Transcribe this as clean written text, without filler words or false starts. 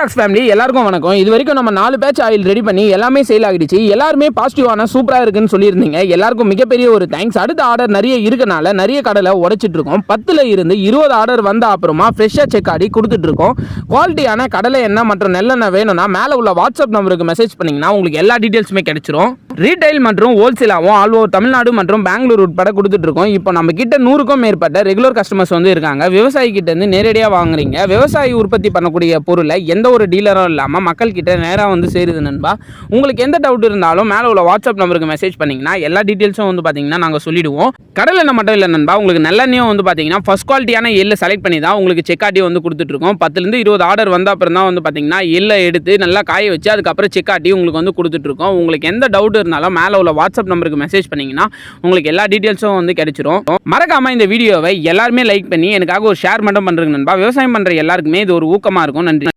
Tax family எல்லாருக்கும் வணக்கம். இது வரைக்கும் நம்ம 4 பேட்ச் ஆயில் ரெடி பண்ணி எல்லாமே சேல் ஆகிடுச்சு. எல்லாருமே பாசிட்டிவான சூப்பராக இருக்குன்னு சொல்லியிருந்தீங்க. எல்லாருக்கும் மிகப்பெரிய ஒரு தேங்க்ஸ். அடுத்த ஆர்டர் நிறைய இருக்கனால நிறைய கடையில் உடைச்சிட்டு இருக்கோம். 10ல் இருந்து 20 ஆர்டர் வந்த அப்புறமா ஃப்ரெஷ்ஷாக செக் ஆடி கொடுத்துட்டு இருக்கோம். குவாலிட்டியான கடலை எண்ணெய் மற்றும் நெல்லெண்ணெய் வேணும்னா மேலே உள்ள வாட்ஸ்அப் நம்பருக்கு மெசேஜ் பண்ணிங்கன்னா உங்களுக்கு எல்லா டீட்டெயில்ஸுமே கிடைச்சிரும். ரீட்டைல் மற்றும் ஹோல்சேலாகவும் ஆல் ஓவர் தமிழ்நாடு மற்றும் பெங்களூர் உட்பட கொடுத்துட்டு இருக்கோம். இப்போ நம்ம கிட்ட 100க்கும் மேற்பட்ட ரெகுலர் கஸ்டமர்ஸ் வந்து இருக்காங்க. விவசாயி கிட்ட இருந்து நேரடியாக வாங்குறீங்க. விவசாயி உற்பத்தி பண்ணக்கூடிய பொருளை எந்த ஒரு டீலரும் இல்லாமல் மக்கள் கிட்ட நேராக வந்து சேருது நண்பா. உங்களுக்கு எந்த டவுட் இருந்தாலும் மேலே உள்ள வாட்ஸ்அப் நம்பருக்கு மெசேஜ் பண்ணிங்கன்னா எல்லா டீட்டெயில்ஸும் வந்து பார்த்தீங்கன்னா நாங்கள் சொல்லிடுவோம். கடல் எண்ணெய் மட்டும் இல்லை நண்பா, உங்களுக்கு நல்லெண்ணையும் வந்து பார்த்தீங்கன்னா ஃபர்ஸ்ட் குவாலிட்டியான எள்ளை செலக்ட் பண்ணி தான் உங்களுக்கு செக்காட்டி வந்து கொடுத்துட்ருக்கோம். 10லேருந்து 20 ஆர்டர் வந்த அப்புறம் தான் வந்து பார்த்தீங்கன்னா எள்ளை எடுத்து நல்லா காய வச்சு அதுக்கப்புறம் செக்காட்டி உங்களுக்கு வந்து கொடுத்துட்ருக்கோம். உங்களுக்கு எந்த டவுட் இருந்தாலும் மேலே உள்ள வாட்ஸ்அப் நம்பருக்கு மெசேஜ் பண்ணிங்கன்னா உங்களுக்கு எல்லா டீட்டெயில்ஸும் வந்து கிடைச்சிரும். மறக்காமல் இந்த வீடியோவை எல்லாருமே லைக் பண்ணி எனக்காக ஒரு ஷேர் மட்டும் பண்ணுறேங்க நண்பா. விவசாயம் பண்ணுற எல்லாருக்குமே இது ஒரு ஊக்கமாக இருக்கும். நன்றி.